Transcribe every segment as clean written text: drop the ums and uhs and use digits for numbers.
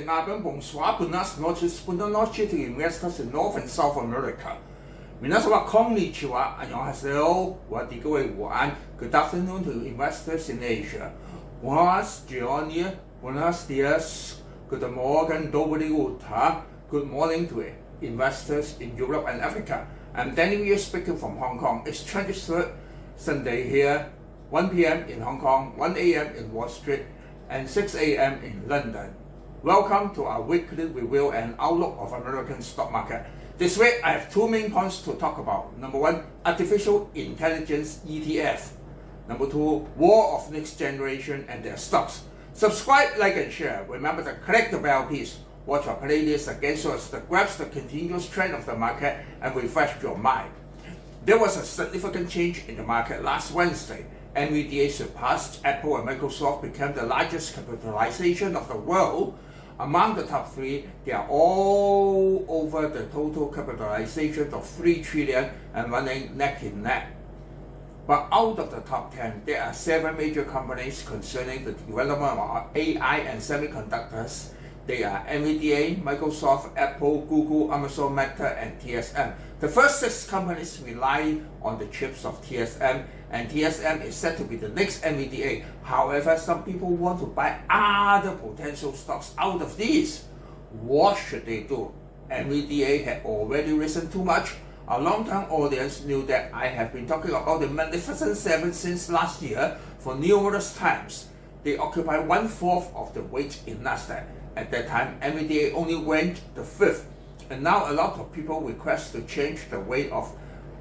Abend, bonsoir, buenas noches, buenas noches to investors in North and South America. Minasawa konnichiwa, annyeonghaseyo, good afternoon to investors in Asia. Buenos giorni, buenos dias, good morning, dobry utro, good morning to investors in Europe and Africa. I'm Danny Weir speaking from Hong Kong. It's 23rd Sunday here, 1 p.m. in Hong Kong, 1 a.m. in Wall Street, and 6 a.m. in London. Welcome to our weekly review and outlook of American stock market. This week, I have two main points to talk about. Number one, artificial intelligence ETF. Number two, war of next generation and their stocks. Subscribe, like, and share. Remember to click the bell, please. Watch our playlist again so as to grasp the continuous trend of the market and refresh your mind. There was a significant change in the market last Wednesday. NVDA surpassed Apple and Microsoft, became the largest capitalization of the world. Among the top three, they are all over the total capitalization of $3 trillion and running neck and neck. But out of the top 10, there are 7 major companies concerning the development of AI and semiconductors. They are NVDA, Microsoft, Apple, Google, Amazon, Meta, and TSM. The first 6 companies rely on the chips of TSM, and TSM is said to be the next NVDA. However, some people want to buy other potential stocks out of these. What should they do? NVDA had already risen too much. Our long-term audience knew that I have been talking about the Magnificent Seven since last year for numerous times. They occupy 1/4 of the weight in Nasdaq. At that time, NVDA only ranked the 5th, and now a lot of people request to change the weight of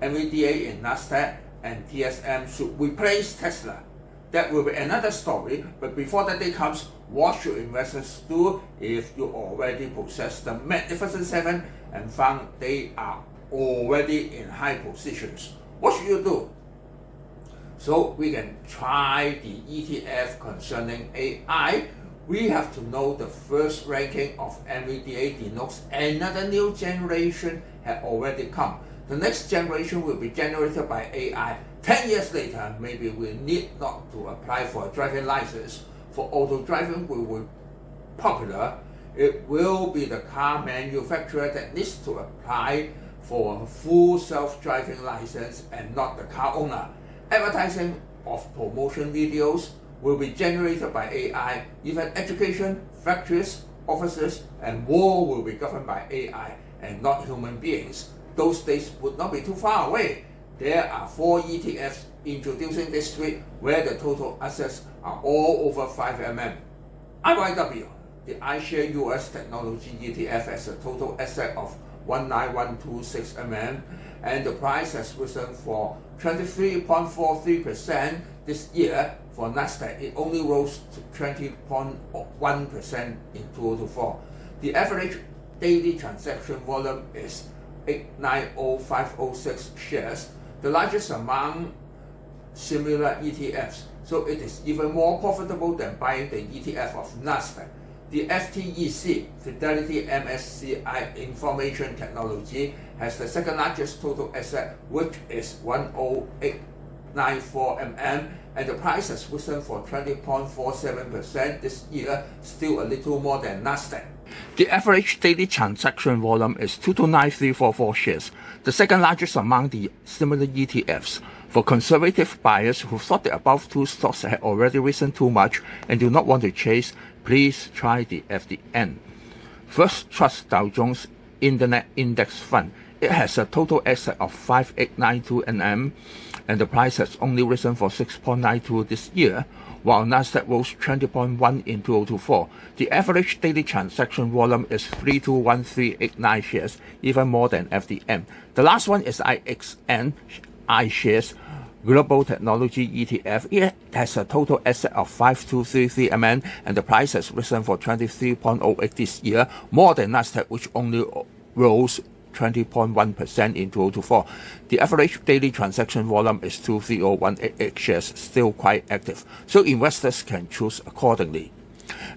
NVDA in Nasdaq, and TSM should replace Tesla. That will be another story, but before that day comes, what should investors do if you already possess the Magnificent Seven and found they are already in high positions? What should you do? So we can try the ETF concerning AI. We have to know the first ranking of NVDA denotes another new generation had already come. The next generation will be generated by AI. 10 years later, maybe we need not to apply for a driving license. For auto driving will be popular. It will be the car manufacturer that needs to apply for a full self-driving license and not the car owner. Advertising of promotion videos will be generated by AI. Even education, factories, offices, and war will be governed by AI and not human beings. Those days would not be too far away. There are 4 ETFs introducing this week where the total assets are all over 5 mm. IYW, the iShare US Technology ETF, has a total asset of 19126 mm, and the price has risen for 23.43% this year. For Nasdaq, it only rose to 20.1% in 2024. The average daily transaction volume is 890,506 shares, the largest among similar ETFs, so it is even more profitable than buying the ETF of Nasdaq. The FTEC, Fidelity MSCI Information Technology, has the second largest total asset, which is 10894 mm, and the price has risen for 20.47% this year, still a little more than Nasdaq. The average daily transaction volume is 229344 shares, the second largest among the similar ETFs. For conservative buyers who thought the above 2 stocks had already risen too much and do not want to chase, please try the FDN. First Trust Dow Jones Internet Index Fund. It has a total asset of 5892 mm, and the price has only risen for 6.92 this year, while Nasdaq rose 20.1 in 2024. The average daily transaction volume is 321389 shares, even more than FDM. The last one is IXN iShares Global Technology ETF. It has a total asset of 5233 mm, and the price has risen for 23.08 this year, more than Nasdaq, which only rose 20.1% in 2024. The average daily transaction volume is 230,188 shares, still quite active, so investors can choose accordingly.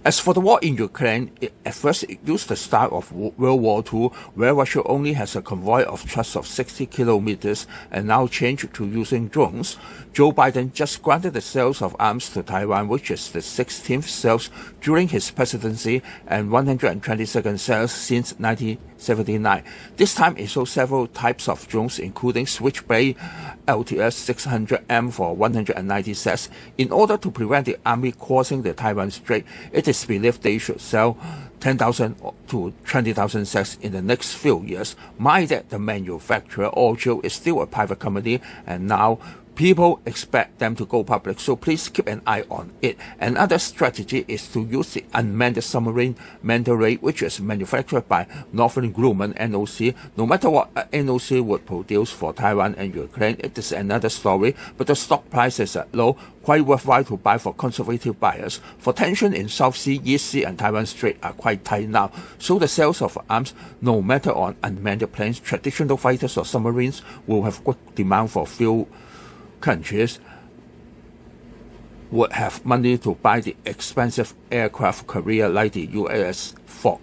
As for the war in Ukraine, at first it used the style of World War II, where Russia only has a convoy of trucks of 60 kilometers and now changed to using drones. Joe Biden just granted the sales of arms to Taiwan, which is the 16th sales during his presidency and 122nd sales since 1979. This time it sold several types of drones, including Switchblade LTS 600M for 190 sets. In order to prevent the army crossing the Taiwan Strait, it is believed they should sell 10,000 to 20,000 sets in the next few years. Mind that the manufacturer also is still a private company, and now people expect them to go public, so please keep an eye on it. Another strategy is to use the unmanned submarine Manta Ray, which is manufactured by Northrop Grumman NOC. No matter what NOC would produce for Taiwan and Ukraine, it is another story, but the stock price is low, quite worthwhile to buy for conservative buyers. For tension in South Sea, East Sea and Taiwan Strait are quite tight now, so the sales of arms, no matter on unmanned planes, traditional fighters or submarines, will have good demand for few countries would have money to buy the expensive aircraft carrier like the US Ford.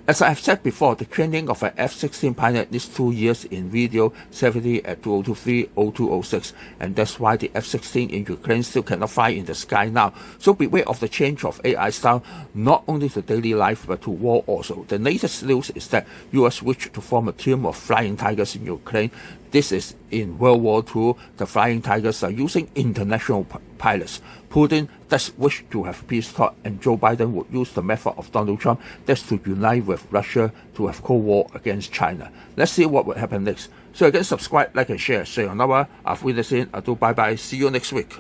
As I have said before, the training of an F-16 pilot needs 2 years in video safety at 2023, 0206, and that's why the F-16 in Ukraine still cannot fly in the sky now. So beware of the change of AI style, not only to daily life but to war also. The latest news is that US wished to form a team of flying tigers in Ukraine. This is in World War II. The flying tigers are using international pilots. Putin does wish to have peace talk, and Joe Biden would use the method of Donald Trump, that's to unite with Russia to have Cold War against China. Let's see what will happen next. So again, subscribe, like and share. Sayonara, auf Wiedersehen, ado, bye bye, see you next week.